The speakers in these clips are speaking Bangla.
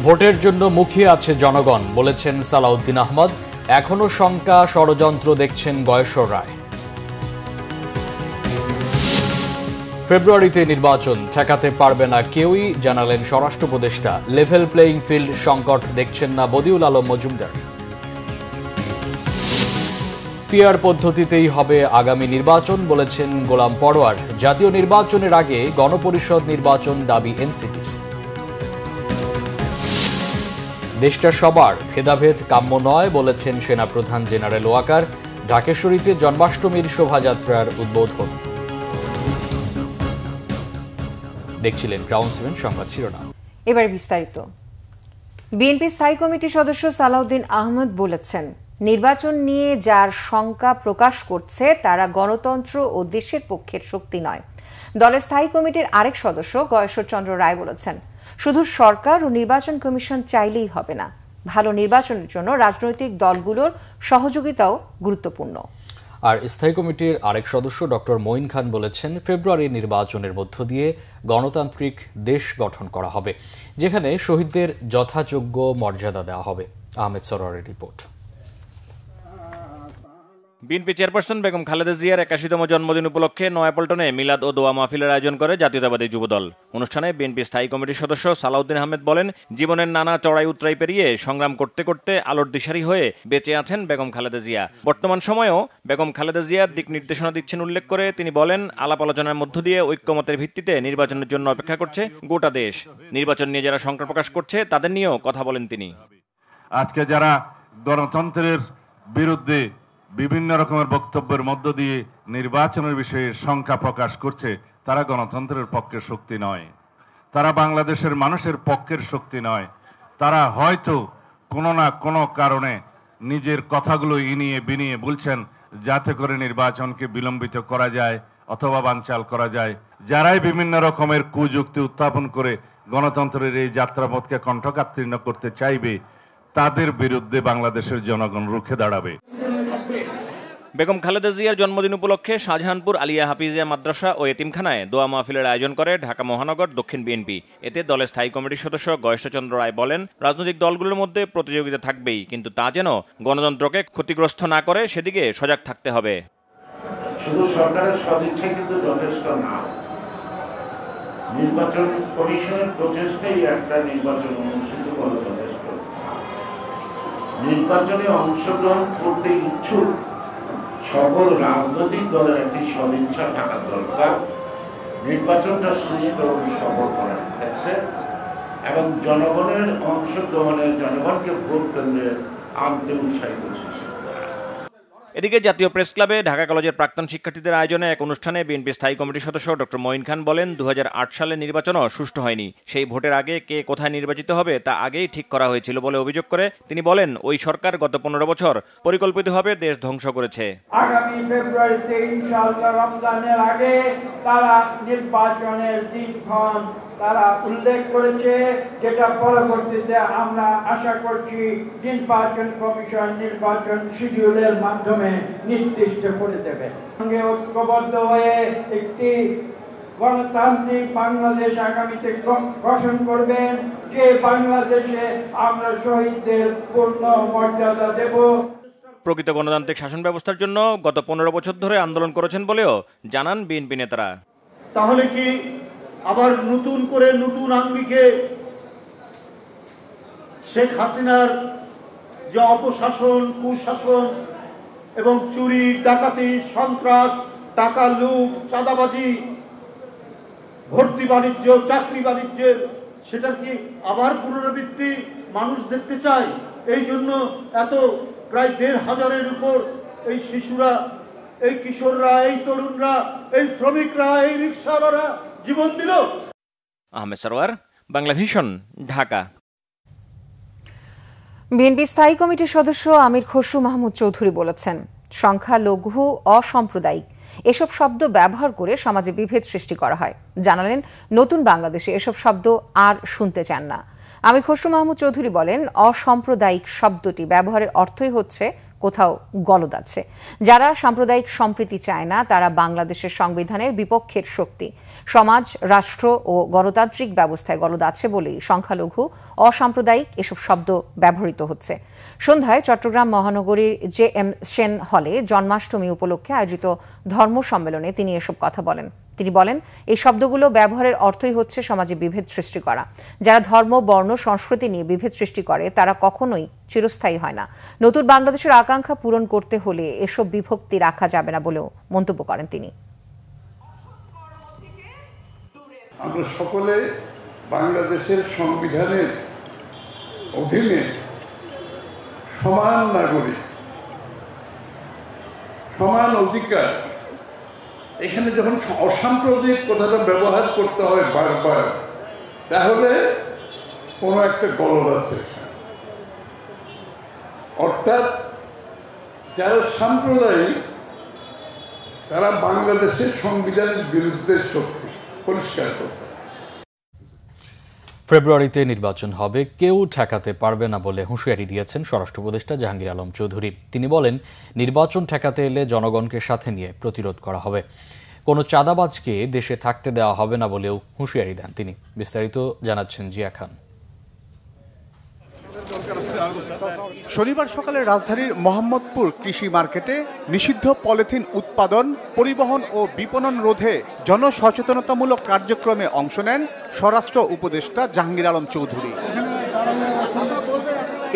ভোটের জন্য মুখিয়ে আছে জনগণ বলেছেন সালাউদ্দিন আহমদ। এখনো শঙ্কা, ষড়যন্ত্র দেখছেন গয়েশ্বর রায়। ফেব্রুয়ারিতে নির্বাচন ঠেকাতে পারবে না কেউই, জানালেন স্বরাষ্ট্র উপদেষ্টা। লেভেল প্লেইং ফিল্ড সংকট দেখছেন না বদিউল আলম মজুমদার। পিআর পদ্ধতিতেই হবে আগামী নির্বাচন বলেছেন গোলাম পরোয়ার। জাতীয় নির্বাচনের আগে গণপরিষদ নির্বাচন দাবি এনসিপির। দেশটা সবার, ভেদাভেদ কাম্য নয় বলেছেন সেনাপ্রধান জেনারেল ওয়াকার। ঢাকেশ্বরীতে জন্মাষ্টমীর শোভাযাত্রার উদ্বোধন। দেখছিলেন গ্রাউন্ড 7 সংবাদ শিরোনাম। এবার বিস্তারিত। বিএনপি স্থায়ী কমিটির সদস্য সালাউদ্দিন আহমদ বলেছেন, নির্বাচন নিয়ে যার শঙ্কা প্রকাশ করছে তারা গণতন্ত্র ও দেশের পক্ষের শক্তি নয়। দলের স্থায়ী কমিটির আরেক সদস্য গয়েশ্বর চন্দ্র রায় বলেছেন, শুধু সরকার ও নির্বাচন কমিশন চাইলেই হবে না, ভালো নির্বাচনের জন্য রাজনৈতিক দলগুলোর সহযোগিতাও গুরুত্বপূর্ণ। আর স্থায়ী কমিটির আরেক সদস্য ডক্টর মঈন খান বলেছেন, ফেব্রুয়ারি নির্বাচনের মধ্য দিয়ে গণতান্ত্রিক দেশ গঠন করা হবে, যেখানে শহীদদের যথাযোগ্য মর্যাদা দেওয়া হবে। আহমেদ সরোয়ারের রিপোর্ট। বিএনপি চেয়ারপারসন বেগম খালেদা জিয়ার ৮১তম জন্মদিন উপলক্ষে নয়াপল্টনে মিলাদ ও দোয়া মাহফিলের আয়োজন করে জাতীয়তাবাদী যুবদল। অনুষ্ঠানে বিএনপি স্থায়ী কমিটির সদস্য সালাউদ্দিন আহমেদ বলেন, জীবনের নানা চড়াই উতরাই পেরিয়ে সংগ্রাম করতে করতে আলোর দিশারি হয়ে বেঁচে আছেন বেগম খালেদা জিয়া। বর্তমান সময়েও বেগম খালেদা জিয়ার দিক নির্দেশনা দিচ্ছেন উল্লেখ করে তিনি বলেন, আলাপ আলোচনার মধ্য দিয়ে ঐক্যমতের ভিত্তিতে নির্বাচনের জন্য অপেক্ষা করছে গোটা দেশ। নির্বাচন নিয়ে যারা শঙ্কা প্রকাশ করছে তাদের নিয়েও কথা বলেন তিনি। আজকে যারা গণতন্ত্রের বিরুদ্ধে বিভিন্ন রকমের বক্তব্যের মধ্য দিয়ে নির্বাচনের বিষয়ে শঙ্কা প্রকাশ করছে, তারা গণতন্ত্রের পক্ষের শক্তি নয়, তারা বাংলাদেশের মানুষের পক্ষের শক্তি নয়। তারা হয়তো কোনো না কোনো কারণে নিজের কথাগুলো ইনিয়ে বিনিয়ে বলছেন যাতে করে নির্বাচনকে বিলম্বিত করা যায় অথবা বানচাল করা যায়। যারাই বিভিন্ন রকমের কুযুক্তি উত্থাপন করে গণতন্ত্রের এই যাত্রাপথকে কণ্ঠকাত্তীর্ণ করতে চাইবে, তাদের বিরুদ্ধে বাংলাদেশের জনগণ রুখে দাঁড়াবে। বেগম খালেদা জিয়ার জন্মদিন উপলক্ষে শাহজাহানপুর আলিয়া হাফিজিয়া মাদ্রাসা ও এতিমখানায় দোয়া মাহফিলের আয়োজন করে ঢাকা মহানগর দক্ষিণ বিএনপি। এতে দলের স্থায়ী কমিটির সদস্য গয়েশ্বর চন্দ্র রায় বলেন, রাজনৈতিক দলগুলোর মধ্যে প্রতিযোগিতা থাকবেই, কিন্তু তা যেন গণতন্ত্রকে ক্ষতিগ্রস্ত না করে সেদিকে সজাগ থাকতে হবে। শুধু সরকারের সদিচ্ছা কিন্তু যথেষ্ট না, নির্বাচন কমিশনের প্রচেষ্টাই একটা নির্বাচন অনুষ্ঠিত করা যথেষ্ট। নির্বাচনে অংশগ্রহণ করতে ইচ্ছুক সকল রাজনৈতিক দলের একটি সদিচ্ছা থাকা দরকার নির্বাচনটা সুষ্ঠু ও সফল করার ক্ষেত্রে, এবং জনগণের অংশগ্রহণে জনগণকে ভোট কেন্দ্রে আনতে উৎসাহিত সৃষ্টি করা। এদিকে জাতীয় প্রেস ক্লাবে ঢাকা কলেজের প্রাক্তন শিক্ষার্থীদের আয়োজনে এক অনুষ্ঠানে বিএনপি স্থায়ী কমিটির সদস্য ডক্টর মঈন খান বলেন, ২০০৮ সালে নির্বাচনও সুষ্ঠু হয়নি। সেই ভোটের আগে কে কোথায় নির্বাচিত হবে তা আগেই ঠিক করা হয়েছিল বলে অভিযোগ করে তিনি বলেন, ওই সরকার গত ১৫ বছর পরিকল্পিতভাবে দেশ ধ্বংস করেছে। আগামী ফেব্রুয়ারিতে ইনশাআল্লাহ রমজানের আগে তারা নির্বাচনের দিনক্ষণ তারা উল্লেখ করেছে, যেটা পরবর্তীতে আমরা আশা করছি নির্বাচন কমিশন নির্বাচন শিডিউলের মাধ্যমে নির্দিষ্ট করে দেবে। সঙ্গে ঐক্যবদ্ধ হয়ে একটি গণতান্ত্রিক বাংলাদেশ আগামীতে গঠন করবেন, যে বাংলাদেশে আমরা শহীদদের পূর্ণ মর্যাদা দেব। প্রকৃত গণতান্ত্রিক শাসন ব্যবস্থার জন্য গত ১৫ বছর ধরে আন্দোলন করেছেন বলেও জানান বিএনপি নেতারা। তাহলে কি আবার নতুন করে নতুন আঙ্গিকে শেখ হাসিনার যে অপশাসন, কুশাসন এবং চুরি, ডাকাতি, সন্ত্রাস, টাকা লুট, চাঁদাবাজি, ভর্তি বাণিজ্য, চাকরি বাণিজ্যের, সেটা কি আবার পুনরাবৃত্তি মানুষ দেখতে চায়? এই জন্য এত প্রায় ১৫০০-এর উপর এই শিশুরা, এই কিশোররা, এই তরুণরা, এই শ্রমিকরা, এই রিকশাওয়ালারা জীবন দিল। আহমেদ সরোয়ার, বাংলা ভিশন, ঢাকা। বিএনপি স্থায়ী কমিটির সদস্য আমির খসরু মাহমুদ চৌধুরী বলেছেন, সংখ্যালঘু, অসাম্প্রদায়িক এসব শব্দ ব্যবহার করে সমাজে বিভেদ সৃষ্টি করা হয়। জানালেন, নতুন বাংলাদেশে এসব শব্দ আর শুনতে চান না। আমির খসরু মাহমুদ চৌধুরী বলেন, অসাম্প্রদায়িক শব্দটি ব্যবহারের অর্থই হচ্ছে কোথাও গলদ আছে। যারা সাম্প্রদায়িক সম্প্রীতি চায় না তারা বাংলাদেশের সংবিধানের বিপক্ষের শক্তি। সমাজ, রাষ্ট্র ও গণতান্ত্রিক ব্যবস্থায় গলদ আছে বলেই সংখ্যালঘু, অসাম্প্রদায়িক এসব শব্দ ব্যবহৃত হচ্ছে। সন্ধ্যায় চট্টগ্রাম মহানগরীর JM সেন হলে জন্মাষ্টমী উপলক্ষে আয়োজিত ধর্ম সম্মেলনে তিনি এসব কথা বলেন। তিনি বলেন, এই শব্দগুলো ব্যবহারের অর্থই হচ্ছে সমাজে বিভেদ সৃষ্টি করা। যারা ধর্ম, বর্ণ, সংস্কৃতি নিয়ে বিভেদ সৃষ্টি করে তারা কখনোই চিরস্থায়ী হয় না। নতুন বাংলাদেশের আকাঙ্ক্ষা পূরণ করতে হলে এসব বিভক্তি রাখা যাবে না বলেও মন্তব্য করেন তিনি। আমরা সকলে বাংলাদেশের সংবিধানের অধীনে সমান নাগরিক, সমান অধিকার। এখানে যখন অসাম্প্রদায়িক কথাটা ব্যবহার করতে হয় বারবার, তাহলে কোনো একটা গলদ আছে। অর্থাৎ যারা সাম্প্রদায়িক তারা বাংলাদেশের সংবিধানের বিরুদ্ধে শক্তি, পরিষ্কার কথা। ফেব্রুয়ারিতে নির্বাচন হবে, কেউ ঠেকাতে পারবে না বলে হুঁশিয়ারি দিয়েছেন স্বরাষ্ট্র উপদেষ্টা জাহাঙ্গীর আলম চৌধুরী। তিনি বলেন, নির্বাচন ঠেকাতে এলে জনগণকে সাথে নিয়ে প্রতিরোধ করা হবে। কোনো চাঁদাবাজকে দেশে থাকতে দেওয়া হবে না বলেও হুঁশিয়ারি দেন তিনি। বিস্তারিত জানাচ্ছেন জিয়া খান। শনিবার সকালে রাজধানীর মোহাম্মদপুর কৃষি মার্কেটে নিষিদ্ধ পলিথিন উৎপাদন, পরিবহন ও বিপণন রোধে জনসচেতনতামূলক কার্যক্রমে অংশ নেন স্বরাষ্ট্র উপদেষ্টা জাহাঙ্গীর আলম চৌধুরী।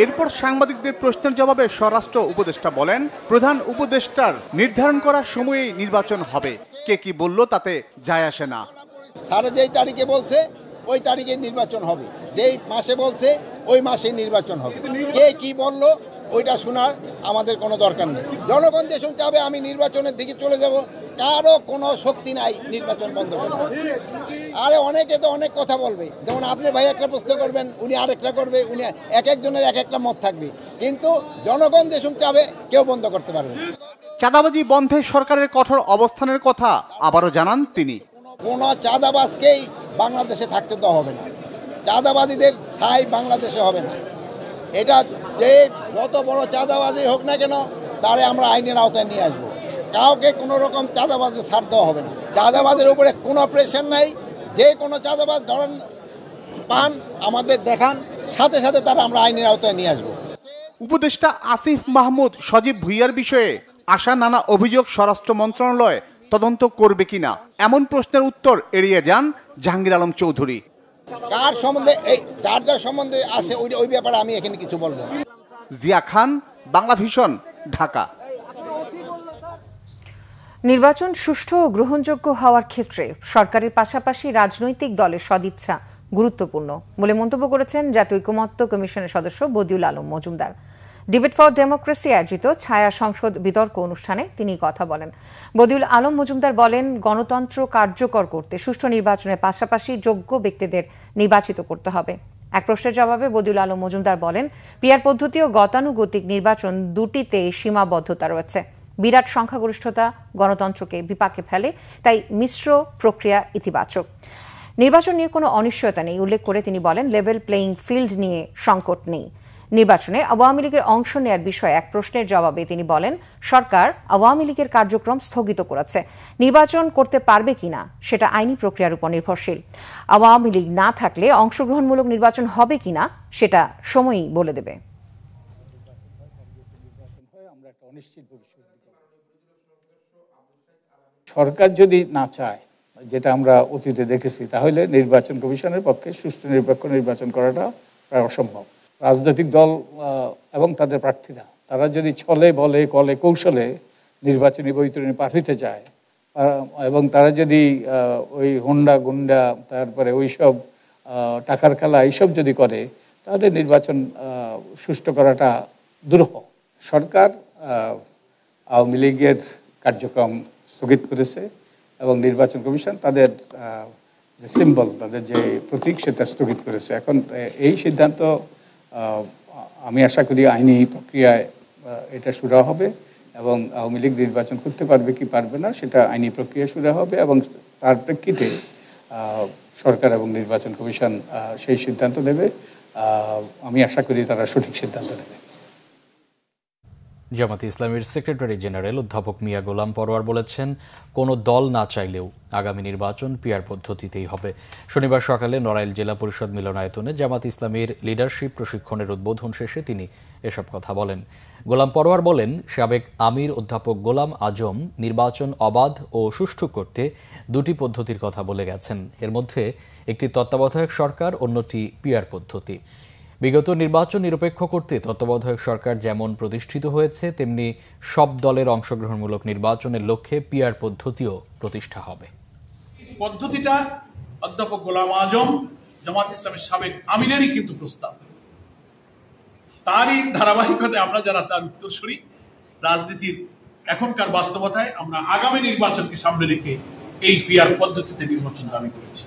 এরপর সাংবাদিকদের প্রশ্নের জবাবে স্বরাষ্ট্র উপদেষ্টা বলেন, প্রধান উপদেষ্টার নির্ধারণ করা সময়েই নির্বাচন হবে। কে কি বলল তাতে যায় আসে না। স্যার যেই তারিখে বলছে ওই তারিখে নির্বাচন হবে, যেই মাসে বলছে ওই মাসে নির্বাচন হবে। কে কি বলল ওইটা শোনার আমাদের কোনো দরকার নেই। জনগণ যে শুনতে হবে আমি নির্বাচনের দিকে চলে যাব, কারো কোনো শক্তি নাই নির্বাচন বন্ধ করবে। আরে অনেকে তো অনেক কথা বলবে, যেমন আপনি ভাই একটা প্রশ্ন করবেন, উনি আরেকটা করবে, উনি এক একজনের এক একটা মত থাকবে, কিন্তু জনগণ যে শুনতে হবে কেউ বন্ধ করতে পারবে না। চাঁদাবাজি বন্ধে সরকারের কঠোর অবস্থানের কথা আবারও জানান তিনি। কোনো চাঁদাবাজকেই বাংলাদেশে থাকতে দেওয়া হবে না, চাঁদাবাদীদের স্থায়ী বাংলাদেশে হবে না। এটা যে যত বড় চাঁদাবাজি হোক না কেন তারে আমরা আইনের আওতায় নিয়ে আসবো। কাউকে কোনো রকম চাঁদাবাজে ছাড় দেওয়া হবে না। চাঁদাবাজের উপরে কোনো প্রেশার নাই, যে কোনো চাঁদাবাজ ধরেন পান আমাদের দেখান, সাথে সাথে তারা আমরা আইনের আওতায় নিয়ে আসবো। উপদেষ্টা আসিফ মাহমুদ সজীব ভুইয়ার বিষয়ে আসা নানা অভিযোগ স্বরাষ্ট্র মন্ত্রণালয় তদন্ত করবে কিনা এমন প্রশ্নের উত্তর এড়িয়ে যান জাহাঙ্গীর আলম চৌধুরী। কার সম্বন্ধে এই যার যার সম্বন্ধে আসে ওই ব্যাপারে আমি এখানে কিছু বলবো না। জিয়া খান, বাংলা ভিশন, ঢাকা। নির্বাচন সুষ্ঠু ও গ্রহণযোগ্য হওয়ার ক্ষেত্রে সরকারের পাশাপাশি রাজনৈতিক দলের সদিচ্ছা গুরুত্বপূর্ণ বলে মন্তব্য করেছেন জাতীয় ঐকমত্য কমিশনের সদস্য Badiul Alam Majumdar. Debate for democracy আয়োজিত ছায়া সংসদ বিতর্ক অনুষ্ঠানে তিনি কথা বলেন। বদিউল আলম মজুমদার বলেন, গণতন্ত্র কার্যকর করতে সুষ্ঠু নির্বাচনের পাশাপাশি যোগ্য ব্যক্তিদের নির্বাচিত করতে হবে। এক প্রশ্নের জবাবে বদিউল আলম মজুমদার বলেন, পিআর পদ্ধতি ও গতানুগতিক নির্বাচন দুটিতে সীমাবদ্ধতা রয়েছে। বিরাট সংখ্যাগরিষ্ঠতা গণতন্ত্রকে বিপাকে ফেলে, তাই মিশ্র প্রক্রিয়া ইতিবাচক। নির্বাচন নিয়ে কোনো অনিশ্চয়তা নেই উল্লেখ করে তিনি বলেন, লেভেল প্লেইং ফিল্ড নিয়ে সংকট নেই। নির্বাচনে আওয়ামী লীগের অংশ নেয়ার বিষয়ে এক প্রশ্নের জবাবে তিনি বলেন, সরকার আওয়ামী লীগের কার্যক্রম স্থগিত করেছে। নির্বাচন করতে পারবে কিনা সেটা আইনি প্রক্রিয়ার উপর নির্ভরশীল। আওয়ামী লীগ না থাকলে অংশগ্রহণমূলক নির্বাচন হবে কিনা সেটা সময়ই বলে দেবে। সরকার যদি না চায়, যেটা আমরা অতীতে দেখেছি, তাহলে নির্বাচন কমিশনের পক্ষে সুষ্ঠু নিরপেক্ষ নির্বাচন করাটা প্রায় অসম্ভব। রাজনৈতিক দল এবং তাদের প্রার্থীরা তারা যদি ছলে বলে কলে কৌশলে নির্বাচনী বৈতরণী পার হইতে চায় এবং তারা যদি ওই হুন্ডা গুন্ডা তারপরে ওইসব টাকার খেলা এইসব যদি করে, তাহলে নির্বাচন সুষ্ঠু করাটা দুরূহ। সরকার আওয়ামী লীগের কার্যক্রম স্থগিত করেছে এবং নির্বাচন কমিশন তাদের যে সিম্বল, তাদের যে প্রতীক, সেটা স্থগিত করেছে। এখন এই সিদ্ধান্ত আমি আশা করি আইনি প্রক্রিয়ায় এটা শুরু হবে এবং আওয়ামী লীগ নির্বাচন করতে পারবে কি পারবে না সেটা আইনি প্রক্রিয়া শুরু হবে এবং তার প্রেক্ষিতে সরকার এবং নির্বাচন কমিশন সেই সিদ্ধান্ত নেবে। আমি আশা করি তারা সঠিক সিদ্ধান্ত নেবে। জামাতে ইসলামীর সেক্রেটারি জেনারেল অধ্যাপক মিয়া গোলাম পরোয়ার বলেছেন, কোনো দল না চাইলেও আগামী নির্বাচন পিআর পদ্ধতিতেই হবে। শনিবার সকালে নড়াইল জেলা পরিষদ মিলনায়তনে জামাতে ইসলামীর লিডারশিপ প্রশিক্ষণের উদ্বোধন শেষে তিনি এসব কথা বলেন। গোলাম পরোয়ার বলেন, সাবেক আমির অধ্যাপক গোলাম আজম নির্বাচন অবাধ ও সুষ্ঠু করতে দুটি পদ্ধতির কথা বলে গেছেন। এর মধ্যে একটি তত্ত্বাবধায়ক সরকার, অন্যটি পিআর পদ্ধতি। বিগত নির্বাচন নিরপেক্ষ করতে তত্ত্বাবধায়ক সরকার যেমন প্রতিষ্ঠিত হয়েছে, তেমনি সব দলের অংশগ্রহণমূলক নির্বাচনের লক্ষ্যে পিআর পদ্ধতিও প্রতিষ্ঠা হবে। পদ্ধতিটা অধ্যাপক গোলাম আজম জামাত ইসলামের সাবেক আমিরেরই কিন্তু প্রস্তাব। তারই ধারাবাহিকতায় আমরা যারা তার উত্তরসূরি, রাজনীতির এখনকার বাস্তবতায় আমরা আগামী নির্বাচনকে সামনে রেখে এই পিআর পদ্ধতিতে নির্বাচন দাবি করেছি।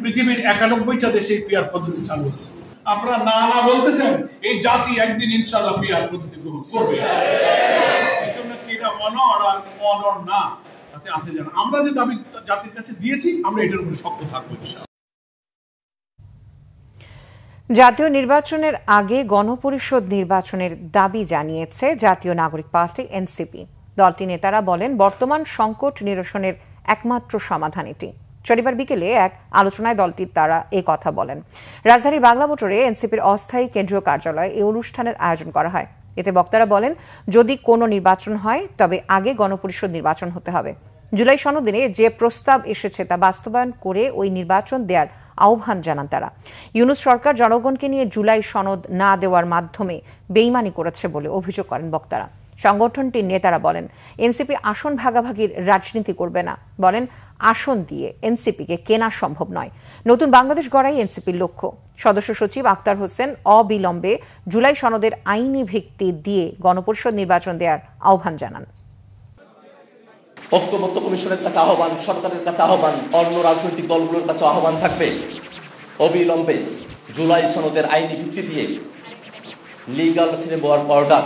পৃথিবীর 91টা দেশে এই পিআর পদ্ধতি চালু আছে। আপনারা না না বলতেছেন, এই জাতি একদিন ইনশাআল্লাহ পিআর পদ্ধতি গ্রহণ করবে। এই জন্য কি এটা অনর আর অনর না তাতে আসে যেন আমরা যে দাবি জাতির কাছে দিয়েছি, আমরা এটার উপরে শক্ত থাকবো। জাতীয় নির্বাচনের আগে গণপরিষদ নির্বাচনের দাবি জানিয়েছে জাতীয় নাগরিক পার্টি এনসিপি। দলটির নেতারা বলেন, বর্তমান সংকট নিরসনের একমাত্র সমাধান এটি। শনিবার বিকেলে এক আলোচনায় দলটির তারা এই কথা বলেন। রাজধানীর বাংলা মোটরে এনসিপির অস্থায়ী কেন্দ্রীয় কার্যালয়ে এই অনুষ্ঠানের আয়োজন করা হয়। এতে বক্তারা বলেন, যদি কোনো নির্বাচন হয় তবে আগে গণপরিষদ নির্বাচন হতে হবে। জুলাই সনদে যে প্রস্তাব এসেছে তা বাস্তবায়ন করে ওই নির্বাচন দেওয়ার আহ্বান জানান তারা। ইউনূস সরকার জনগণকে নিয়ে জুলাই সনদ না দেওয়ার মাধ্যমে বেইমানি করেছে বলে অভিযোগ করেন বক্তারা। সংগঠনটির নেতারা বলেন, এনসিপি আসন ভাগাভাগির রাজনীতি করবে না। বলেন, আসন দিয়ে এনসিপিকে কেনা সম্ভব নয়। নতুন বাংলাদেশ গড়াই এনসিপির লক্ষ্য। সদস্য সচিব আক্তার হোসেন অবিলম্বে জুলাই সনদের আইনি ভিত্তি দিয়ে গণপরিষদ নির্বাচন দেওয়ার আহ্বান জানান। ঐক্যমত্য কমিশনের কাছে আহ্বান, সরকারের কাছে আহ্বান, অন্য রাজনৈতিক দলগুলোর কাছে আহ্বান থাকবে, অবিলম্বে জুলাই সনদের আইনি ভিত্তি দিয়ে লিগাল ফ্রেমওয়ার্ক অর্ডার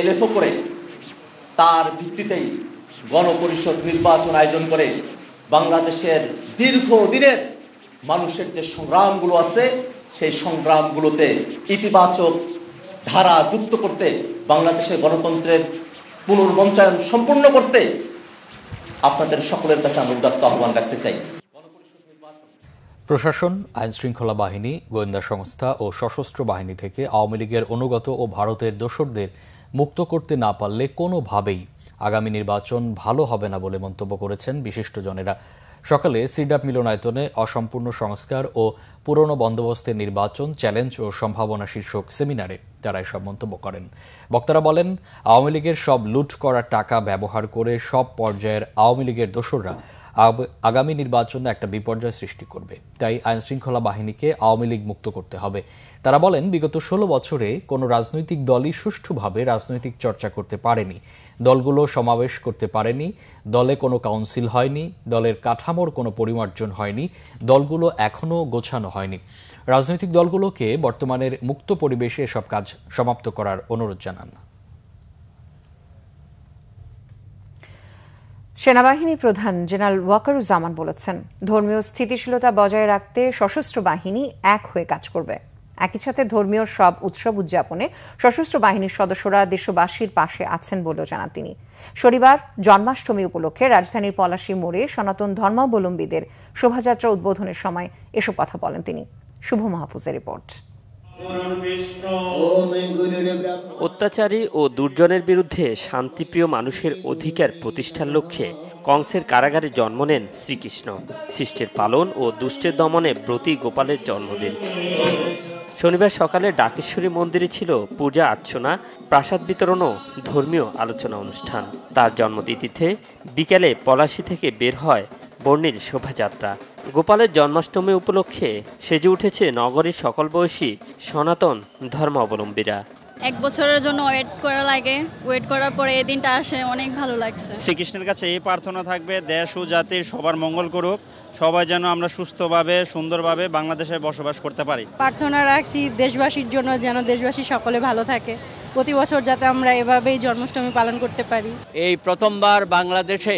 এলএফও করে তার ভিত্তিতেই গণপরিষদ নির্বাচন আয়োজন করে বাংলাদেশের দীর্ঘদিনের মানুষের যে সংগ্রামগুলো আছে সেই সংগ্রামগুলোতে ইতিবাচক ধারা যুক্ত করতে, বাংলাদেশের গণতন্ত্রের পুনর্মঞ্চায়ন সম্পূর্ণ করতে আপনাদের সকলের কাছে আমি উদাত্ত আহ্বান রাখতে চাই। প্রশাসন, আইনশৃঙ্খলা বাহিনী, গোয়েন্দা সংস্থা ও সশস্ত্র বাহিনী থেকে আওয়ামী লীগের অনুগত ও ভারতের দোসরদের মুক্ত করতে না পারলে কোনোভাবেই আগামী নির্বাচন ভালো হবে না বলে মন্তব্য করেছেন বিশিষ্টজনেরা। সকালে সিডাপ মিলনায়তনে অসম্পূর্ণ সংস্কার ও পুরনো বন্দোবস্তের নির্বাচন চ্যালেঞ্জ ও সম্ভাবনা শীর্ষক সেমিনারে তারা এসব মন্তব্য করেন। বক্তারা বলেন, আওয়ামী লীগের সব লুট করা টাকা ব্যবহার করে সব পর্যায়ের আওয়ামী লীগের দোসররা আগামী নির্বাচনে একটা বিপর্যয় সৃষ্টি করবে। তাই আইনশৃঙ্খলা বাহিনীকে আওয়ামী লীগ মুক্ত করতে হবে। তারা বলেন, বিগত 16 বছরে কোনো রাজনৈতিক দলই সুষ্ঠুভাবে রাজনৈতিক চর্চা করতে পারেনি। দলগুলো সমাবেশ করতে পারেনি, দলে কোনো কাউন্সিল হয়নি, দলের কাঠামোর কোনো পরিমার্জন হয়নি, দলগুলো এখনও গোছানো হয়নি। রাজনৈতিক দলগুলোকে বর্তমানের মুক্ত পরিবেশে এসব কাজ সমাপ্ত করার অনুরোধ জানান। সেনাবাহিনী প্রধান জেনারেল ওয়াকারুজ্জামান বলেছেন, ধর্মীয় স্থিতিশীলতা বজায় রাখতে সশস্ত্র বাহিনী এক হয়ে কাজ করবে। একই সাথে ধর্মীয় সব উৎসব উদযাপনে সশস্ত্র বাহিনীর সদস্যরা দেশবাসীর পাশে আছেন বলেও জানান তিনি। শনিবার জন্মাষ্টমী উপলক্ষে রাজধানীর পলাশী মোড়ে সনাতন ধর্মাবলম্বীদের শোভাযাত্রা উদ্বোধনের সময় এসব কথা বলেন তিনি। শুভ মাহফুজের রিপোর্ট। অত্যাচারী ও দুর্জনের বিরুদ্ধে শান্তিপ্রিয় মানুষের অধিকার প্রতিষ্ঠার লক্ষ্যে কংসের কারাগারে জন্ম নেন শ্রীকৃষ্ণ। সৃষ্টির পালন ও দুষ্টের দমনে ব্রতী গোপালের জন্মদিন। শনিবার সকালে ডাকেশ্বরী মন্দিরে ছিল পূজা অর্চনা, প্রাসাদ বিতরণ ও ধর্মীয় আলোচনা অনুষ্ঠান। তার জন্মতিথিতে বিকেলে পলাশী থেকে বের হয় বর্ণিল শোভাযাত্রা। গোপালের জন্মাষ্টমী উপলক্ষে সেজে উঠেছে নগরীর সকল বয়সী সনাতন ধর্মাবলম্বীরা। এক বছরের জন্য ওয়েট করা লাগে, ওয়েট করার পরে এই দিনটা আসে, অনেক ভালো লাগছে। শ্রীকৃষ্ণের কাছে এই প্রার্থনা থাকবে, দেশ ও জাতির সবার মঙ্গল করুক, সবাই যেন আমরা সুস্থভাবে সুন্দরভাবে বাংলাদেশে বসবাস করতে পারি। প্রার্থনা রাখছি দেশবাসীর জন্য, যেন দেশবাসী সকলে ভালো থাকে, প্রতি বছর যাতে আমরা এভাবেই জন্মাষ্টমী পালন করতে পারি। এই প্রথমবার বাংলাদেশে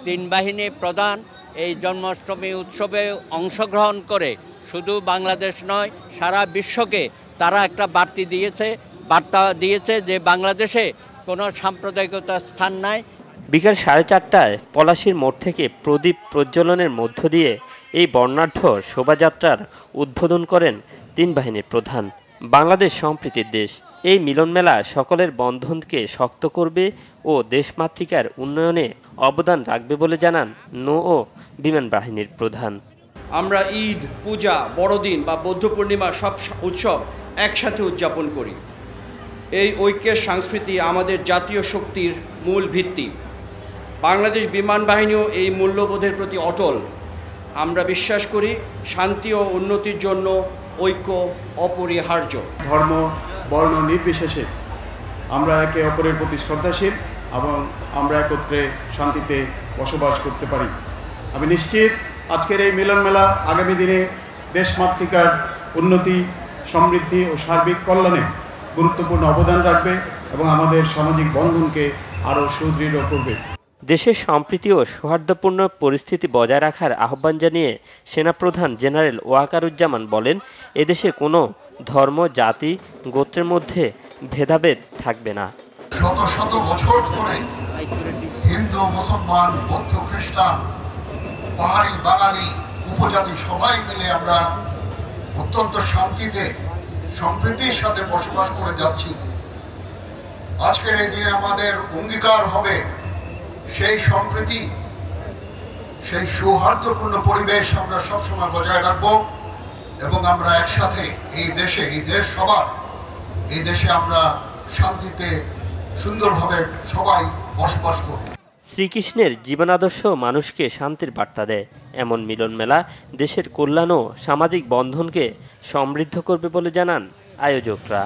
3 বাহিনী প্রধান এই জন্মাষ্টমী উৎসবে অংশগ্রহণ করে শুধু বাংলাদেশ নয়, সারা বিশ্বকে তারা একটা বার্তা দিয়েছে যে বাংলাদেশে কোনো সাম্প্রদায়িকতার স্থান নাই। বিকাল 4:30টায় পলাশীর মোড় থেকে প্রদীপ প্রজ্বলনের মধ্য দিয়ে এই বর্ণাঢ্য শোভাযাত্রার উদ্বোধন করেন তিন বাহিনীর প্রধান। বাংলাদেশ সম্প্রীতির দেশ, এই মিলন মেলা সকলের বন্ধনকে শক্ত করবে ও দেশমাতৃকার উন্নয়নে অবদান রাখবে বলে জানান নৌ ও বিমান বাহিনীর প্রধান। আমরা ঈদ, পূজা, বড়দিন বা বৌদ্ধ পূর্ণিমা সব উৎসব একসাথে উদযাপন করি। এই ঐক্যের সংস্কৃতি আমাদের জাতীয় শক্তির মূল ভিত্তি। বাংলাদেশ বিমান বাহিনীও এই মূল্যবোধের প্রতি অটল। আমরা বিশ্বাস করি শান্তি ও উন্নতির জন্য ঐক্য অপরিহার্য। ধর্ম, বর্ণ নির্বিশেষে আমরা একে অপরের প্রতি শ্রদ্ধাশীল এবং আমরা একত্রে শান্তিতে বসবাস করতে পারি। আমি নিশ্চিত আজকের এই মিলন মেলা আগামী দিনে দেশমাতৃকার উন্নতি, সমৃদ্ধি ও সার্বিক কল্যাণে গুরুত্বপূর্ণ অবদান রাখবে এবং আমাদের সামাজিক বন্ধনকে আরও সুদৃঢ় করবে। দেশের সম্প্রীতি ও সৌহার্দ্যপূর্ণ পরিস্থিতি বজায় রাখার আহ্বান জানিয়ে সেনাপ্রধান জেনারেল ওয়াকারুজ্জামান বলেন, এদেশে কোনো ধর্ম, জাতি, গোত্রের মধ্যে ভেদাভেদ থাকবে না। শত শত বছর ধরে হিন্দু, মুসলমান, বৌদ্ধ, খ্রিস্টান, পাহাড়ি, বাঙালি, উপজাতি সবাই মিলে আমরা অত্যন্ত শান্তিতে সম্প্রীতির সাথে বসবাস করে যাচ্ছি। আজকের এই দিনে আমাদের অঙ্গীকার হবে সেই সম্প্রীতি, সেই সৌহার্দ্যপূর্ণ পরিবেশ আমরা সবসময় বজায় রাখব এবং আমরা একসাথে এই দেশে, এই দেশ সবার, এই দেশে আমরা শান্তিতে সুন্দরভাবে সবাই বসবাস করব। শ্রীকৃষ্ণের জীবনাদর্শ মানুষকে শান্তির বার্তা দেয়। এমন মিলন মেলা দেশের কল্যাণ ও সামাজিক বন্ধনকে সমৃদ্ধ করবে বলে জানান আয়োজকরা।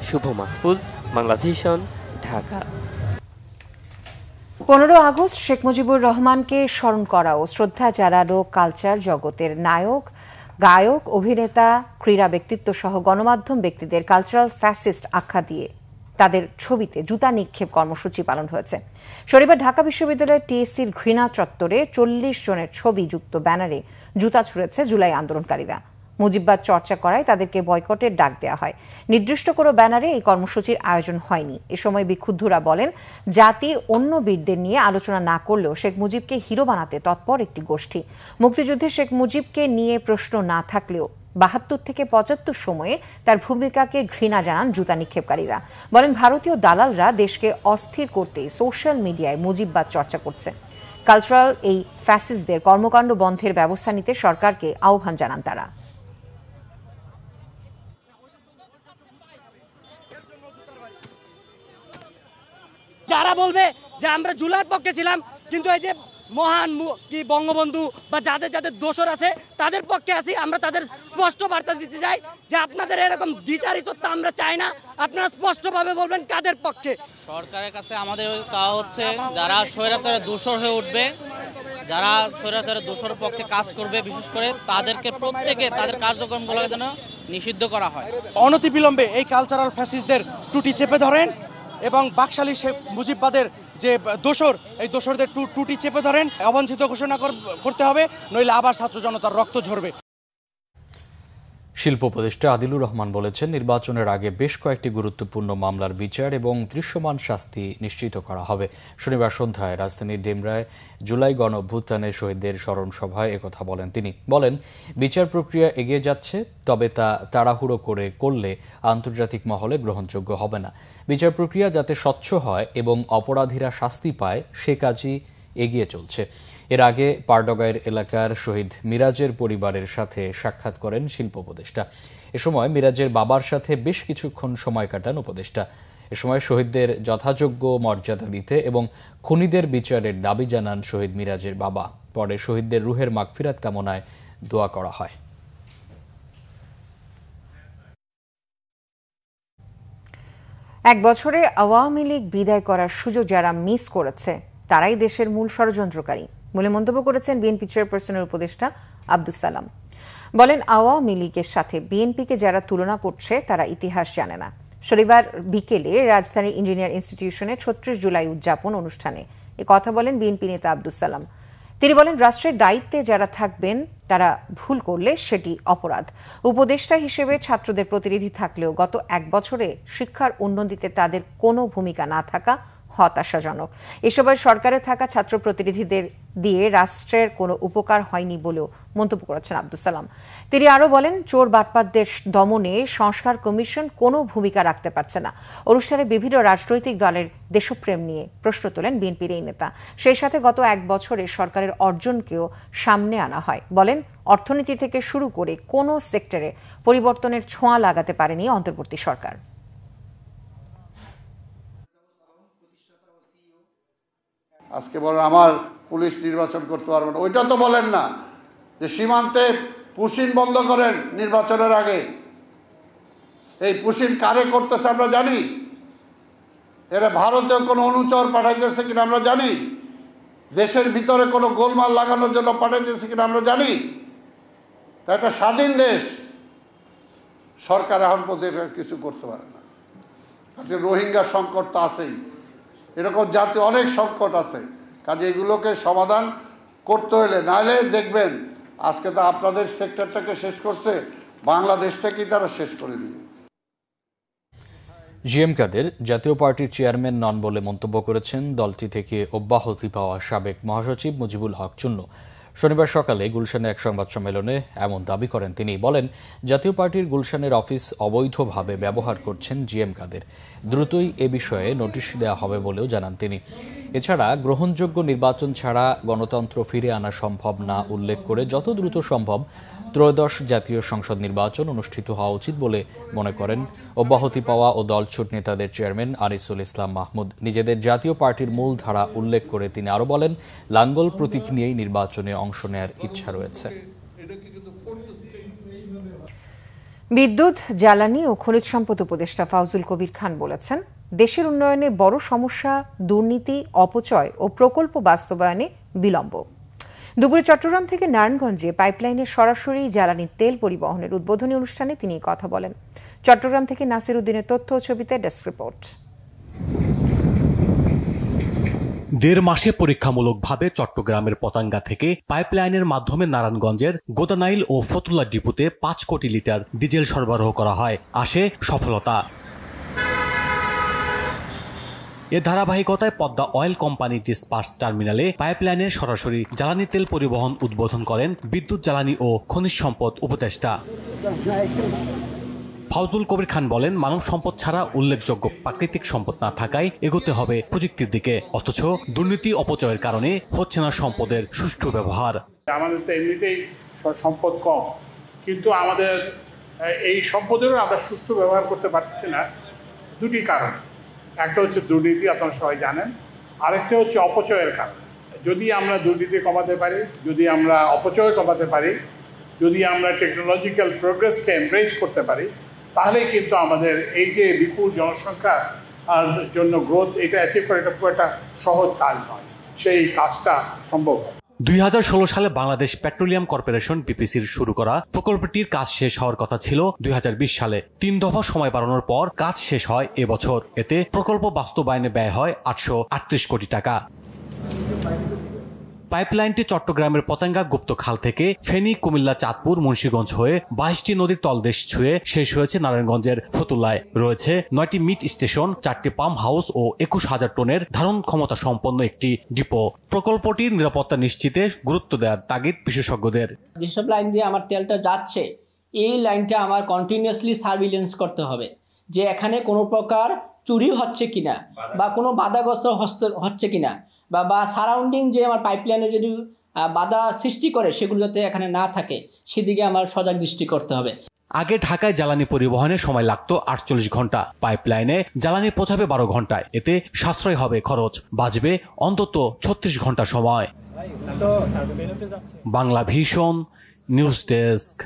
শুভ মাহফুজ, বাংলা ভিশন, ঢাকা। 15 আগস্ট শেখ মুজিবুর রহমানকে স্মরণ করা ও শ্রদ্ধা জানানো কালচার জগতের নায়ক, গায়ক, অভিনেতা, ক্রীড়া ব্যক্তিত্ব সহ গণমাধ্যম ব্যক্তিদের কালচারাল ফ্যাসিস্ট আখ্যা দিয়ে তাদের ছবিতে জুতা নিক্ষেপ কর্মসূচি পালন হয়েছে। শনিবার ঢাকা বিশ্ববিদ্যালয়ের টিএসসির ঘৃণা চত্বরে 40 জনের ছবি যুক্ত ব্যানারে জুতা ছুঁড়েছে জুলাই আন্দোলনকারীরা। মুজিববাদ চর্চা করায় তাদেরকে বয়কটের ডাক দেওয়া হয়। নির্দিষ্ট কোনো ব্যানারে এই কর্মসূচির আয়োজন হয়নি। এ সময় বিক্ষুব্ধরা বলেন, জাতির অন্য বীরদের নিয়ে আলোচনা না করলেও শেখ মুজিবকে হিরো বানাতে তৎপর একটি গোষ্ঠী। মুক্তিযুদ্ধে শেখ মুজিবকে নিয়ে প্রশ্ন না থাকলেও 72 থেকে 75 সময়ে তার ভূমিকাকে ঘৃণা জানান জুতা নিক্ষেপকারীরা। বলেন, ভারতীয় দালালরা দেশকে অস্থির করতেই সোশ্যাল মিডিয়ায় মুজিববাদ চর্চা করছে। কালচারাল এই ফ্যাসিস্টদের কর্মকাণ্ড বন্ধের ব্যবস্থা নিতে সরকারকে আহ্বান জানান তারা। যারা বলবে যে আমরা জুলাইয়ের পক্ষে ছিলাম, কিন্তু এই যে মহান কি বঙ্গবন্ধু বা যাদের যাদের দোষর আছে তাদের পক্ষে আছি, আমরা তাদের স্পষ্ট বার্তা দিতে চাই যে আপনাদের এরকম দ্বিচারিত্ব আমরা চাই না। আপনারা স্পষ্টভাবে বলবেন কাদের পক্ষে। সরকারের কাছে আমাদের চাওয়া হচ্ছে, যারা স্বৈরাচারের দোষর হয়ে উঠবে, যারা স্বৈরাচারের দোষর পক্ষে কাজ করবে, বিশেষ করে তাদেরকে প্রত্যেকে তাদের কার্যক্রমগুলো যেন নিষিদ্ধ করা হয়। অনতিবিলম্বে এই কালচারাল ফ্যাসিস্টদের টুটি চেপে ধরেন এবং বাকশালী শেখ মুজিববাদের যে দোষর, এই দোষরদের টুটি চেপে ধরেন, অবাঞ্ছিত ঘোষণা করতে হবে, নইলে আবার ছাত্র জনতার রক্ত ঝরবে। শিল্প উপদেষ্টা আদিলুর রহমান বলেছেন, নির্বাচনের আগে বেশ কয়েকটি গুরুত্বপূর্ণ মামলার বিচার এবং দৃশ্যমান শাস্তি নিশ্চিত করা হবে। শনিবার সন্ধ্যায় রাজধানীর ডেমরায় জুলাই গণ অভ্যুত্থানের শহীদদের স্মরণ সভায় একথা বলেন তিনি। বলেন, বিচার প্রক্রিয়া এগিয়ে যাচ্ছে, তবে তা তাড়াহুড়ো করলে আন্তর্জাতিক মহলে গ্রহণযোগ্য হবে না। বিচার প্রক্রিয়া যাতে স্বচ্ছ হয় এবং অপরাধীরা শাস্তি পায়, সে কাজই এগিয়ে চলছে। এর আগে পারডগাঁয়ের এলাকার শহীদ মিরাজের পরিবারের সাথে সাক্ষাৎ করেন শিল্প উপদেষ্টা। এ সময় মিরাজের বাবার সাথে বেশ কিছুক্ষণ সময় কাটান উপদেষ্টা। এ সময় শহীদদের যথাযোগ্য মর্যাদা দিতে এবং খুনিদের বিচারের দাবি জানান শহীদ মিরাজের বাবা। পরে শহীদদের রুহের মাগফিরাত কামনায় দোয়া করা হয়। এক বছরে আওয়ামী লীগ বিদায় করার সুযোগ যারা মিস করেছে তারাই দেশের মূল ষড়যন্ত্রকারী বলে মন্তব্য করেছেন বিএনপি চেয়ারপারসনের উপদেষ্টা আব্দুস সালাম। বলেন, আওয়ামী লীগের সাথে বিএনপিকে যারা তুলনা করছে তারা ইতিহাস জানে না। শনিবার বিকেলে রাজধানীর ইঞ্জিনিয়ার ইনস্টিটিউশনে 36 জুলাই উদযাপন অনুষ্ঠানে এ কথা বলেন বিএনপি নেতা আব্দুস সালাম। তিনি বলেন, রাষ্ট্রের দায়িত্বে যারা থাকবেন তারা ভুল করলে সেটি অপরাধ। উপদেষ্টা হিসেবে ছাত্রদের প্রতিনিধি থাকলেও গত 1 বছরে শিক্ষার উন্নতিতে তাদের কোনো ভূমিকা না থাকা হতাশাজনক। এসবের সরকারে থাকা ছাত্র প্রতিনিধিদের দিয়ে রাষ্ট্রের কোনো উপকার হয়নি বলেও মন্তব্য করেছেন আব্দুল সালাম। তিনি আরও বলেন, চোর বাটপারদের দমনে সংস্কার কমিশন কোনো ভূমিকা রাখতে পারছে না। অনুষ্ঠানে বিভিন্ন রাজনৈতিক দলের দেশপ্রেম নিয়ে প্রশ্ন তোলেন বিএনপির এই নেতা। সেই সাথে গত 1 বছরে সরকারের অর্জনকেও সামনে আনা হয়। বলেন, অর্থনীতি থেকে শুরু করে কোনো সেক্টরে পরিবর্তনের ছোঁয়া লাগাতে পারেনি অন্তর্বর্তী সরকার। আজকে বলেন আমার পুলিশ নির্বাচন করতে পারবে না, ওইটা তো বলেন না যে সীমান্তে পুশিন বন্ধ করেন নির্বাচনের আগে। এই পুশিন কারে করতেছে আমরা জানি, এরা ভারতে কোনো অনুচর পাঠাইতেছে কিনা আমরা জানি, দেশের ভিতরে কোনো গোলমাল লাগানোর জন্য পাঠাইতেছে কিনা আমরা জানি। তা একটা স্বাধীন দেশ, সরকার এখন পর্যন্ত কিছু করতে পারে না। আজকে রোহিঙ্গা সংকট তো আছেই, এরকম জাতীয় অনেক সংকট আছে। কাজে এগুলোকে সমাধান করতে হলে, নাহলে দেখবেন আজকে তো আপনাদের সেক্টরটাকে শেষ করছে, বাংলাদেশটাকেই তারা শেষ করে দিবে। জিএম কাদের জাতীয় পার্টির চেয়ারম্যান নন বলে মন্তব্য করেছেন দলটি থেকে অব্যাহতি পাওয়া সাবেক মহাসচিব মুজিবুল হক চুন্নু। শনিবার সকালে গুলশানে এক সংবাদ সম্মেলনে এমন দাবি করেন তিনি। বলেন, জাতীয় পার্টির গুলশানের অফিস অবৈধভাবে ব্যবহার করছেন জিএম কাদের। দ্রুতই এ বিষয়ে নোটিশ দেওয়া হবে বলেও জানান তিনি। এছাড়া গ্রহণযোগ্য নির্বাচন ছাড়া গণতন্ত্র ফিরে আনা সম্ভব না উল্লেখ করে যত দ্রুত সম্ভব ত্রয়োদশ জাতীয় সংসদ নির্বাচন অনুষ্ঠিত হওয়া উচিত বলে মনে করেন অব্যাহতি পাওয়া ও দলছুট নেতাদের চেয়ারম্যান আনিসুল ইসলাম মাহমুদ। নিজেদের জাতীয় পার্টির মূল ধারা উল্লেখ করে তিনি আরও বলেন, লাঙ্গল প্রতীক নিয়েই নির্বাচনে অংশ নেয়ার ইচ্ছা রয়েছে। বিদ্যুৎ, জ্বালানি ও খনিজ সম্পদ উপদেষ্টা ফাউজুল কবির খান বলেছেন, দেশের উন্নয়নে বড় সমস্যা দুর্নীতি, অপচয় ও প্রকল্প বাস্তবায়নে বিলম্ব। দুপুরে চট্টগ্রাম থেকে নারায়ণগঞ্জে পাইপলাইনের সরাসরি জ্বালানি তেল পরিবহনের উদ্বোধনী অনুষ্ঠানে তিনি কথা বলেন। চট্টগ্রাম থেকে নাসির উদ্দিনের তথ্য ও ছবিতে ডেস্ক রিপোর্ট। 1.5 মাসে পরীক্ষামূলকভাবে চট্টগ্রামের পতাঙ্গা থেকে পাইপলাইনের মাধ্যমে নারায়ণগঞ্জের গোদানাইল ও ফতুল্লা ডিপুতে 5 কোটি লিটার ডিজেল সরবরাহ করা হয়। আসে সফলতা। এ ধারাবাহিকতায় পদ্মা অয়েল কোম্পানি ডিসপার্স টার্মিনালে পাইপলাইনের সরাসরি জ্বালানি তেল পরিবহন উদ্বোধন করেন বিদ্যুৎ, জ্বালানি ও খনিজ সম্পদ উপদেষ্টা ফাউজুল কবির খান বলেন, মানব সম্পদ ছাড়া উল্লেখযোগ্য প্রাকৃতিক সম্পদ না থাকায় এগোতে হবে প্রযুক্তির দিকে। অথচ দুর্নীতি, অপচয়ের কারণে হচ্ছে না সম্পদের সুষ্ঠু ব্যবহার। আমাদের তো এমনিতেই সম্পদ কম, কিন্তু আমাদের এই সম্পদেরও আমরা সুষ্ঠু ব্যবহার করতে পারছি না। দুটি কারণ, একটা হচ্ছে দুর্নীতি, আপনারা সবাই জানেন, আরেকটা হচ্ছে অপচয়ের কারণ। যদি আমরা দুর্নীতি কমাতে পারি, যদি আমরা অপচয় কমাতে পারি, যদি আমরা টেকনোলজিক্যাল প্রোগ্রেসকে এমব্রেস করতে পারি, তাহলে কিন্তু আমাদের এই যে বিপুল জনসংখ্যার জন্য গ্রোথ, এটা অ্যাচিভ করা এটা খুব একটা সহজ কাজ নয়, সেই কাজটা সম্ভব। 2016 সালে বাংলাদেশ পেট্রোলিয়াম কর্পোরেশন বিপিসির শুরু করা প্রকল্পটির কাজ শেষ হওয়ার কথা ছিল 2020 সালে। 3 দফা সময় বাড়ানোর পর কাজ শেষ হয় এবছর। এতে প্রকল্প বাস্তবায়নে ব্যয় হয় 838 কোটি টাকা। পাইপলাইনটি চট্টগ্রামের পতেঙ্গা গুপ্তখাল থেকে ফেনী, কুমিল্লা, চাঁদপুর, মুন্সিগঞ্জ হয়ে 22টি নদীর তলদেশ ছুঁয়ে শেষ হয়েছে নারায়ণগঞ্জের ফতুল্লায়। রয়েছে 9টি মিট স্টেশন, 4টি পাম্প হাউস ও 21,000 টনের ধারণ ক্ষমতা সম্পন্ন একটি ডিপো। প্রকল্পটির নিরাপত্তা নিশ্চিতে গুরুত্ব দেওয়ার তাগিদ বিশেষজ্ঞদের। যেসব লাইন দিয়ে আমার তেলটা যাচ্ছে, এই লাইনটা আমার কন্টিনিউয়াসলি সার্ভিলেন্স করতে হবে যে এখানে কোনো প্রকার চুরি হচ্ছে কিনা বা কোনো বাধাগ্রস্ত হচ্ছে কিনা, বা সারাউন্ডিং যে আমার পাইপলাইনে যদি বাধা সৃষ্টি করে সেগুলো যাতে এখানে না থাকে, সেদিকে আমার সজাগ দৃষ্টি করতে হবে। আগে ঢাকায় জ্বালানি পরিবহনে সময় লাগতো 48 ঘন্টা, পাইপলাইনে জ্বালানি পৌঁছাবে 12 ঘন্টায়। এতে সাশ্রয় হবে খরচ, বাঁচবে অন্তত 36 ঘন্টা সময়। Bangla vision news desk.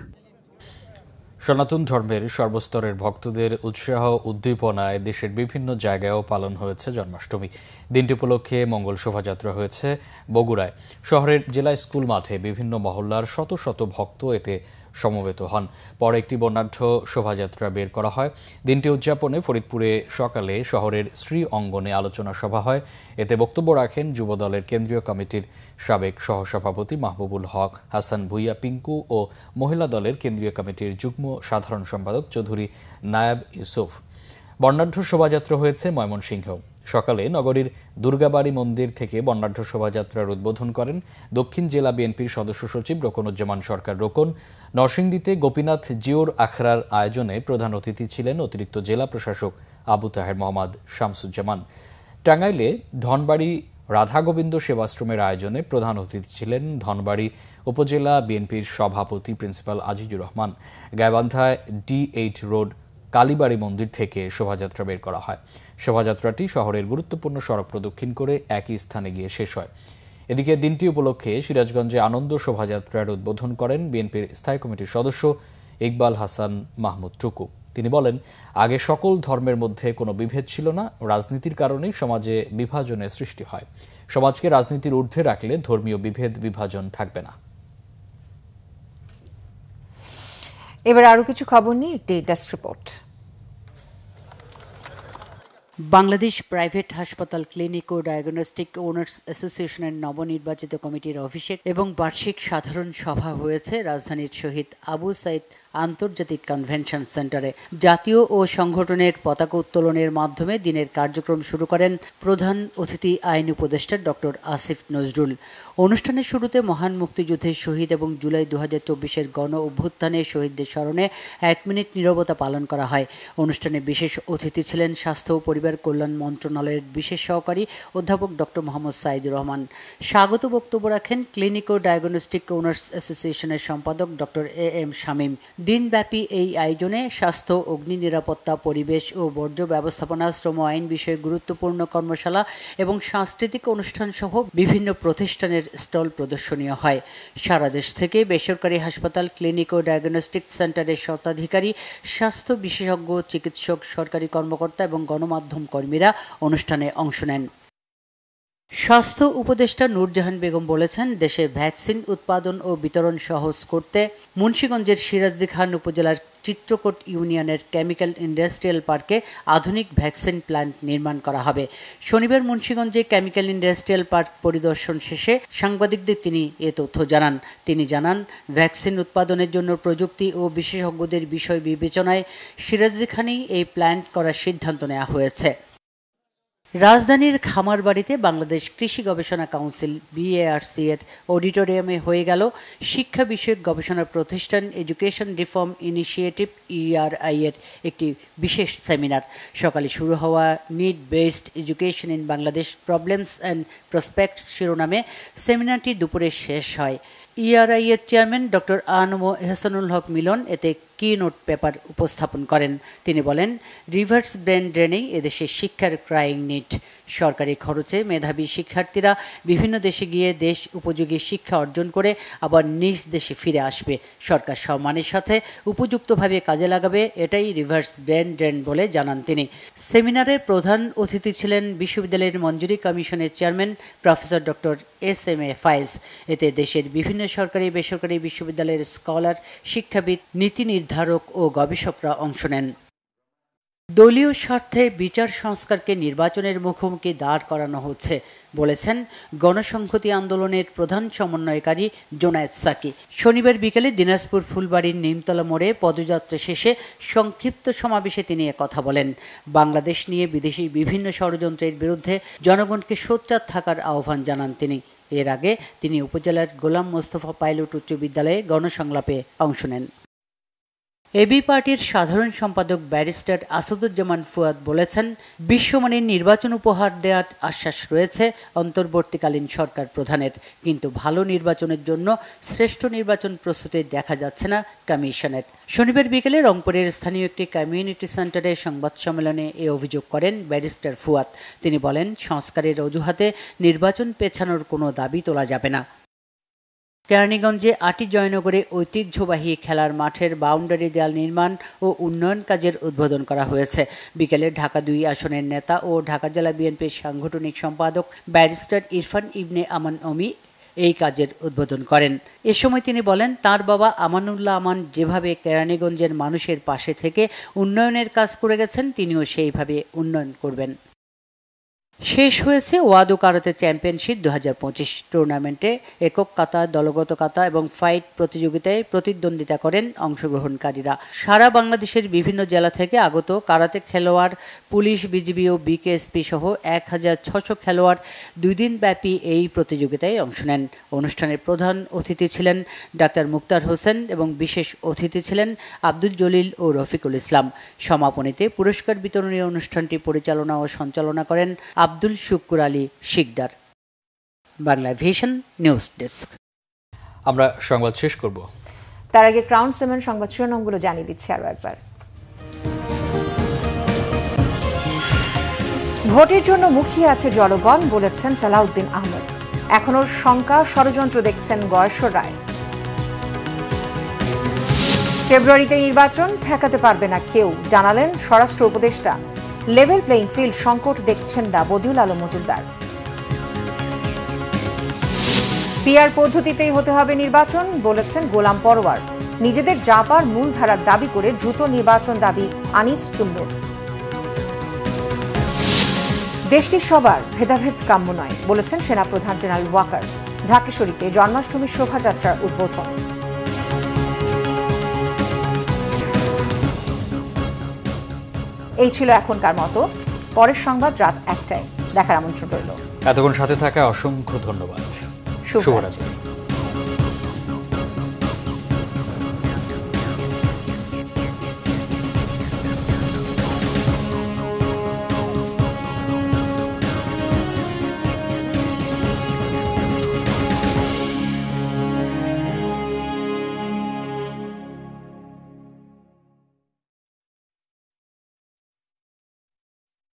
সনাতন ধর্মের সর্বস্তরের ভক্তদের উৎসাহ উদ্দীপনায় দেশের বিভিন্ন জায়গায়ও পালন হয়েছে জন্মাষ্টমী। দিনটি উপলক্ষে মঙ্গল শোভাযাত্রা হয়েছে বগুড়ায়। শহরের জেলা স্কুল মাঠে বিভিন্ন মহল্লার শত শত ভক্ত এতে সমবেত হন। পরে একটি বর্ণাঢ্য শোভাযাত্রা বের করা হয়। দিনটি উদযাপনে ফরিদপুরে সকালে শহরের শ্রী অঙ্গনে আলোচনা সভা হয়। এতে বক্তব্য রাখেন যুবদলের কেন্দ্রীয় কমিটির সাবেক সহসভাপতি মাহবুবুল হক হাসান ভুইয়া পিঙ্কু ও মহিলা দলের কেন্দ্রীয় কমিটির যুগ্ম সাধারণ সম্পাদক চৌধুরী নায়াব ইউসুফ। বর্ণাঢ্য শোভাযাত্রা হয়েছে ময়মনসিংহ। সকালে নগরীর দুর্গাবাড়ি মন্দির থেকে বর্ণাঢ্য শোভাযাত্রার উদ্বোধন করেন দক্ষিণ জেলা বিএনপির সদস্য সচিব রোকনুজ্জামান সরকার রোকন। নরসিংদীতে গোপীনাথ জিওর আখড়ার আয়োজনে প্রধান অতিথি ছিলেন অতিরিক্ত জেলা প্রশাসক আবু তাহের মোহাম্মদ শামসুজ্জামান। টাঙ্গাইলে ধনবাড়ি রাধা গোবিন্দ সেবাশ্রমের আয়োজনে প্রধান অতিথি ছিলেন ধনবাড়ি উপজেলা বিএনপির সভাপতি প্রিন্সিপাল আজিজুর রহমান। গাইবান্ধায় D8 রোড কালীবাড়ি মন্দির থেকে শোভাযাত্রা বের করা হয়। শোভাযাত্রাটি শহরের গুরুত্বপূর্ণ সড়ক প্রদক্ষিণ করে একই স্থানে গিয়ে শেষ হয়। এদিকে দিনটি উপলক্ষে সিরাজগঞ্জে আনন্দ শোভাযাত্রার উদ্বোধন করেন বিএনপির স্থায়ী কমিটির সদস্য ইকবাল হাসান মাহমুদ টুকু। তিনি বলেন, আগে সকল ধর্মের মধ্যে কোনো বিভেদ ছিল না, রাজনীতির কারণেই সমাজে বিভাজনের সৃষ্টি হয়। সমাজকে রাজনীতির ঊর্ধ্বে রাখলে ধর্মীয় বিভেদ বিভাজন থাকবে না। এবার আরো কিছু খবর নিয়ে একটি ডেস্ক রিপোর্ট। বাংলাদেশ প্রাইভেট হাসপাতাল ক্লিনিক ও ডায়াগনস্টিক ওনার্স অ্যাসোসিয়েশনের নবনির্বাচিত কমিটির অভিষেক এবং বার্ষিক সাধারণ সভা হয়েছে রাজধানীর শহীদ আবু সাইদ আন্তর্জাতিক কনভেনশন সেন্টারে। জাতীয় ও সংগঠনের পতাকা উত্তোলনের মাধ্যমে দিনের কার্যক্রম শুরু করেন প্রধান অতিথি আইন উপদেষ্টা ডক্টর আসিফ নজরুল। অনুষ্ঠানের শুরুতে মহান মুক্তিযুদ্ধের শহীদ এবং জুলাই 2024-এর গণ অভ্যুত্থানে শহীদদের স্মরণে 1 মিনিট নীরবতা পালন করা হয়। অনুষ্ঠানে বিশেষ অতিথি ছিলেন স্বাস্থ্য ও পরিবার কল্যাণ মন্ত্রণালয়ের বিশেষ সহকারী অধ্যাপক ডক্টর মোহাম্মদ সাইদুর রহমান। স্বাগত বক্তব্য রাখেন ক্লিনিক ও ডায়াগনস্টিক ওনার্স অ্যাসোসিয়েশনের সম্পাদক ডক্টর AM শামীম। দিনব্যাপী এই আয়োজনে স্বাস্থ্য, অগ্নি নিরাপত্তা, পরিবেশ ও বর্জ্য ব্যবস্থাপনা, শ্রম আইন বিষয়ে গুরুত্বপূর্ণ কর্মশালা এবং সাংস্কৃতিক অনুষ্ঠান সহ বিভিন্ন প্রতিষ্ঠানের স্টল প্রদর্শনীয় হয়। সারা দেশ থেকে বেসরকারি হাসপাতাল, ক্লিনিক ও ডায়াগনস্টিক সেন্টারের স্বত্বাধিকারী, স্বাস্থ্য বিশেষজ্ঞ, চিকিৎসক, সরকারি কর্মকর্তা এবং গণমাধ্যম কর্মীরা অনুষ্ঠানে অংশ নেন। স্বাস্থ্য উপদেষ্টা নূরজাহান বেগম বলেছেন, দেশে ভ্যাকসিন উৎপাদন ও বিতরণ সহজ করতে মুন্সিগঞ্জের সিরাজদি খান উপজেলার চিত্রকোট ইউনিয়নের কেমিক্যাল ইন্ডাস্ট্রিয়াল পার্কে আধুনিক ভ্যাকসিন প্ল্যান্ট নির্মাণ করা হবে। শনিবার মুন্সিগঞ্জে কেমিক্যাল ইন্ডাস্ট্রিয়াল পার্ক পরিদর্শন শেষে সাংবাদিকদের তিনি এ তথ্য জানান। তিনি জানান, ভ্যাকসিন উৎপাদনের জন্য প্রযুক্তি ও বিশেষজ্ঞদের বিষয় বিবেচনায় সিরাজদি খানেই এই প্ল্যান্ট করার সিদ্ধান্ত নেওয়া হয়েছে। রাজধানীর খামারবাড়িতে বাংলাদেশ কৃষি গবেষণা কাউন্সিল BARC এর অডিটোরিয়ামে হয়ে গেল শিক্ষা বিষয়ক গবেষণা প্রতিষ্ঠান এডুকেশন রিফর্ম ইনিশিয়েটিভ ERI এর একটি বিশেষ সেমিনার। সকালে শুরু হওয়া need based education in Bangladesh problems and prospects শিরোনামে সেমিনারটি দুপুরে শেষ হয়। ERI এর চেয়ারম্যান ডক্টর আনম এহসানুল হক মিলন এতে কি নোট পেপার উপস্থাপন করেন। তিনি বলেন, রিভার্স ব্রেন ড্রেনেই এদেশে শিক্ষার ক্রাইং নিড। সরকারি খরচে মেধাবী শিক্ষার্থীরা বিভিন্ন দেশে গিয়ে দেশ উপযোগী শিক্ষা অর্জন করে আবার নিজ দেশে ফিরে আসবে। সরকার সম্মানের সাথে উপযুক্তভাবে কাজে লাগাবে, এটাই রিভার্স ব্রেন ড্রেন বলে জানান তিনি। সেমিনারে প্রধান অতিথি ছিলেন বিশ্ববিদ্যালয়ের মঞ্জুরি কমিশনের চেয়ারম্যান প্রফেসর ডক্টর SMA ফায়েজ। এতে দেশের বিভিন্ন সরকারি বেসরকারি বিশ্ববিদ্যালয়ের স্কলার, শিক্ষাবিদ, নীতি নির্ধারক ও গবেষকরা অংশ নেন। দলীয় স্বার্থে বিচার সংস্কারকে নির্বাচনের মুখোমুখি দাঁড় করানো হচ্ছে বলেছেন গণসংহতি আন্দোলনের প্রধান সমন্বয়কারী জোনায়েদ সাকি। শনিবার বিকেলে দিনাজপুর ফুলবাড়ির নিমতলা মোড়ে পদযাত্রা শেষে সংক্ষিপ্ত সমাবেশে তিনি কথা বলেন। বাংলাদেশ নিয়ে বিদেশি বিভিন্ন ষড়যন্ত্রের বিরুদ্ধে জনগণকে সোচ্চার থাকার আহ্বান জানান তিনি। এর আগে তিনি উপজেলার গোলাম মোস্তফা পাইলট উচ্চ বিদ্যালয়ে গণসংলাপে অংশ নেন। এবি পার্টির সাধারণ সম্পাদক ব্যারিস্টার আসাদুজ্জামান ফুয়াদ বলেছেন, বিশ্বমানের নির্বাচন উপহার দেওয়ার আশ্বাস রয়েছে অন্তর্বর্তীকালীন সরকার প্রধানের, কিন্তু ভালো নির্বাচনের জন্য শ্রেষ্ঠ নির্বাচন প্রস্তুতি দেখা যাচ্ছে না কমিশনের। শনিবার বিকেলে রংপুরের স্থানীয় একটি কমিউনিটি সেন্টারে সংবাদ সম্মেলনে এ অভিযোগ করেন ব্যারিস্টার ফুয়াদ। তিনি বলেন, সংস্কারের অজুহাতে নির্বাচন পেছানোর কোনো দাবি তোলা যাবে না। কেরানীগঞ্জে আটি জয়নগরে ঐতিহ্যবাহী খেলার মাঠের বাউন্ডারি দেয়াল নির্মাণ ও উন্নয়ন কাজের উদ্বোধন করা হয়েছে। বিকেলে ঢাকা 2 আসনের নেতা ও ঢাকা জেলা বিএনপির সাংগঠনিক সম্পাদক ব্যারিস্টার ইরফান ইবনে আমান অমি এই কাজের উদ্বোধন করেন। এ সময় তিনি বলেন, তার বাবা আমানুল্লাহ আমান যেভাবে কেরানীগঞ্জের মানুষের পাশে থেকে উন্নয়নের কাজ করে গেছেন, তিনিও সেইভাবে উন্নয়ন করবেন। শেষ হয়েছে ওয়াদো কারাতে চ্যাম্পিয়নশিপ 2025 টুর্নামেন্টে একক কাতা, দলগত কাতা এবং ফাইট প্রতিযোগিতায় প্রতিদ্বন্দ্বিতা করেন অংশগ্রহণকারীরা। সারা বাংলাদেশের বিভিন্ন জেলা থেকে আগত কারাতে খেলোয়াড়, পুলিশ, বিজিবি ও বিকেএসপি সহ 1600 খেলোয়াড় 2 দিন ব্যাপী এই প্রতিযোগিতায় অংশ নেন। অনুষ্ঠানের প্রধান অতিথি ছিলেন ডাক্তার মুক্তার হোসেন এবং বিশেষ অতিথি ছিলেন আব্দুল জলিল ও রফিকুল ইসলাম। সমাপনীতে পুরস্কার বিতরণী অনুষ্ঠানটি পরিচালনা ও সঞ্চালনা করেন Abdul Shukur Ali Sikder. Bangla vision news desk. আমরা সংবাদ শেষ করব, তার আগে ক্রাউন সেভেন সংবাদ শিরোনামগুলো জানিয়ে দিচ্ছি আরো একবার। ভোটের জন্য মুখিয়ে আছে জনগণ, বলেছেন সালাউদ্দিন আহমেদ। এখনো শঙ্কা, ষড়যন্ত্র দেখছেন গয়েশ্বর রায়। ফেব্রুয়ারিতে নির্বাচন ঠেকাতে পারবে না কেউ, জানালেন স্বরাষ্ট্র উপদেষ্টা। লেভেল প্লেইং ফিল্ড সংকট দেখছেন না বদিউল আলম মজুমদার। পিআর পদ্ধতিতেই হতে হবে নির্বাচন, বলেছেন গোলাম পরোয়ার। নিজেদের জাপার মূলধারার দাবি করে দ্রুত নির্বাচন দাবি আনিস চুম্বুর। দেশটি সবার, ভেদাভেদ কাম্য নয়, বলেছেন সেনাপ্রধান জেনারেল ওয়াকার। ঢাকেশ্বরীতে জন্মাষ্টমীর শোভাযাত্রার উদ্বোধন। এই ছিল এখনকার মতো। পরের সংবাদ রাত 1টায় দেখার আমন্ত্রণ রইল। এতক্ষণ সাথে থাকা অসংখ্য ধন্যবাদ। শুভরাত্রি।